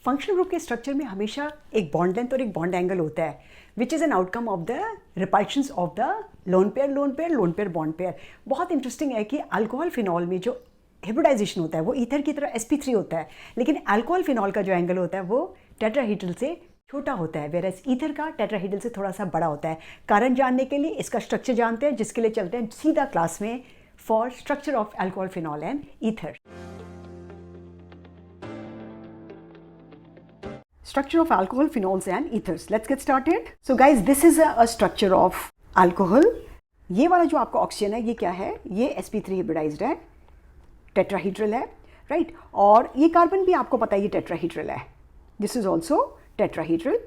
Functional group के structure में हमेशा एक बॉन्ड लेंथ और एक बॉन्ड एंगल होता है which is an outcome of the repulsions of the lone pair lone pair lone pair bond pair. बहुत इंटरेस्टिंग है कि अल्कोहल फिनॉल में जो हाइब्रिडाइजेशन होता है वो ईथर की तरह sp3 होता है, लेकिन अल्कोहल फिनॉल का जो एंगल होता है वो टेट्राहीड्रल से छोटा होता है, वेरएज ईथर का टेट्राहीड्रल से थोड़ा सा बड़ा होता है। कारण जानने के लिए इसका स्ट्रक्चर जानते हैं, जिसके लिए चलते हैं सीधा क्लास में for structure of alcohol phenol and ether. Structure of alcohol phenols and ethers. Let's get started. So guys, this is a structure of alcohol. ये वाला जो आपका ऑक्सीजन है ये क्या है? ये sp3 hybridized है, टेट्राहीड्रल है, राइट? और ये कार्बन भी आपको पता है ये टेट्राहीड्रल है. This is also tetrahedral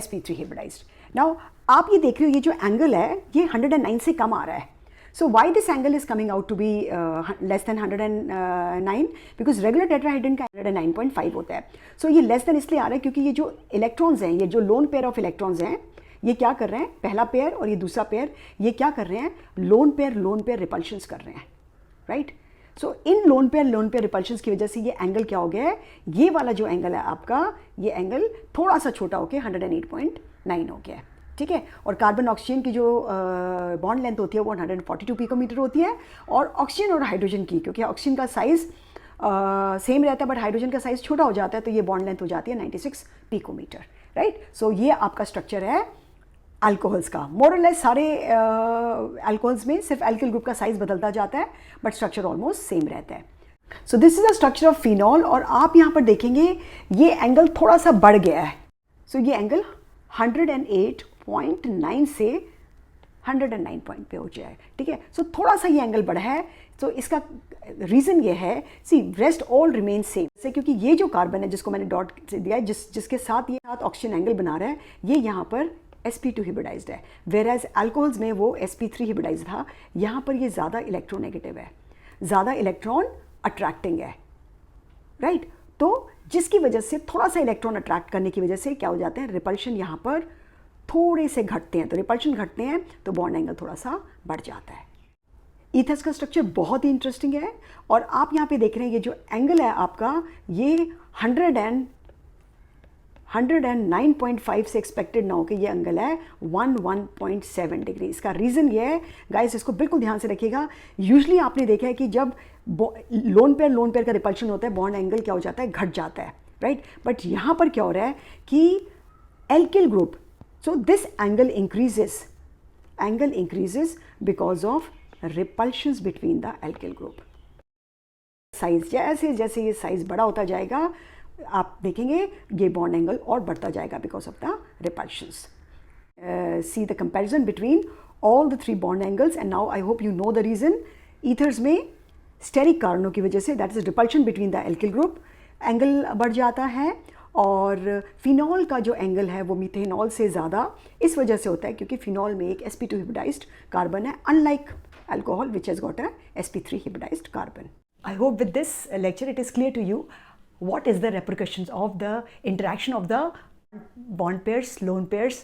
sp3 hybridized. Now आप ये देख रहे हो ये जो एंगल है ये 109 से कम आ रहा है. So why this angle is coming out to be less than 109? Because regular tetrahedron का 109.5 होता है. So ये less than इसलिए आ रहा है क्योंकि ये जो इलेक्ट्रॉन्स हैं, ये जो लोन पेयर ऑफ इलेक्ट्रॉन्स हैं, ये क्या कर रहे हैं? पहला पेयर और ये दूसरा पेयर, ये क्या कर रहे हैं? लोन पेयर रिपल्शंस कर रहे हैं, राइट? सो इन लोन पेयर रिपल्शंस की वजह से ये एंगल क्या हो गया है? ये वाला जो एंगल है आपका, ये एंगल थोड़ा सा छोटा होकर 108.9 हो गया है, ठीक है? और कार्बन ऑक्सीजन की जो बॉन्ड लेंथ होती है वो 142 पिकोमीटर होती है, और ऑक्सीजन और हाइड्रोजन की, क्योंकि ऑक्सीजन का साइज़ सेम रहता है बट हाइड्रोजन का साइज़ छोटा हो जाता है, तो ये बॉन्ड लेंथ हो जाती है 96 पिकोमीटर, राइट? सो ये आपका स्ट्रक्चर है अल्कोहल्स का. मोर और लेस सारे अल्कोहल्स में सिर्फ एल्किल ग्रुप का साइज़ बदलता जाता है बट स्ट्रक्चर ऑलमोस्ट सेम रहता है. So this is a structure of phenol, और आप यहाँ पर देखेंगे ये एंगल थोड़ा सा बढ़ गया है. सो ये एंगल 108.9 से 109 पॉइंट पे हो जाए, ठीक है? सो थोड़ा सा ये एंगल बढ़ा है. तो इसका रीज़न ये है, सी रेस्ट ऑल रिमेन सेम से, क्योंकि ये जो कार्बन है जिसको मैंने डॉट से दिया है, जिसके साथ ये साथ ऑक्सीजन एंगल बना रहा है, ये यहाँ पर sp2 हिब्रिडाइज्ड है, वेराज अल्कोहल्स में वो sp3 हिब्रिडाइज्ड था. यहाँ पर ये ज़्यादा इलेक्ट्रोनेगेटिव है, ज़्यादा इलेक्ट्रॉन अट्रैक्टिंग है, राइट? तो जिसकी वजह से थोड़ा सा इलेक्ट्रॉन अट्रैक्ट करने की वजह से क्या हो जाते हैं? रिपल्शन यहाँ पर थोड़े से घटते हैं. तो रिपल्शन घटते हैं तो बॉन्ड एंगल थोड़ा सा बढ़ जाता है. ईथर्स का स्ट्रक्चर बहुत ही इंटरेस्टिंग है, और आप यहाँ पे देख रहे हैं ये जो एंगल है आपका, ये 109.5 से एक्सपेक्टेड ना हो कि ये एंगल है 101.7 डिग्री. इसका रीज़न ये है गाइस, इसको बिल्कुल ध्यान से रखिएगा. यूजली आपने देखा है कि जब लोन पेयर का रिपल्शन होता है, बॉन्ड एंगल क्या हो जाता है? घट जाता है, राइट? बट यहाँ पर क्या हो रहा है कि alkyl group, so this angle increases because of repulsions between the alkyl group. Size जैसे जैसे ये साइज बड़ा होता जाएगा, आप देखेंगे ये बॉन्ड एंगल और बढ़ता जाएगा because of the repulsions. See the comparison between all the 3 bond angles, and now I hope you know the reason. Ethers में स्टेरिक कारणों की वजह से, that is repulsion between the alkyl group, angle बढ़ जाता है, और फिनॉल का जो एंगल है वो मीथेनॉल से ज़्यादा इस वजह से होता है क्योंकि फिनॉल में एक sp2 हिब्रिडाइज्ड कार्बन है, unlike alcohol which has got a sp3 hybridized carbon. I hope with this lecture it is clear to you what is the repercussions of the interaction of the bond pairs, lone pairs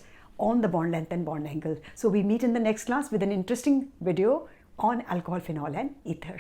on the bond length and bond angle. So we meet in the next class with an interesting video on alcohol, phenol and ether.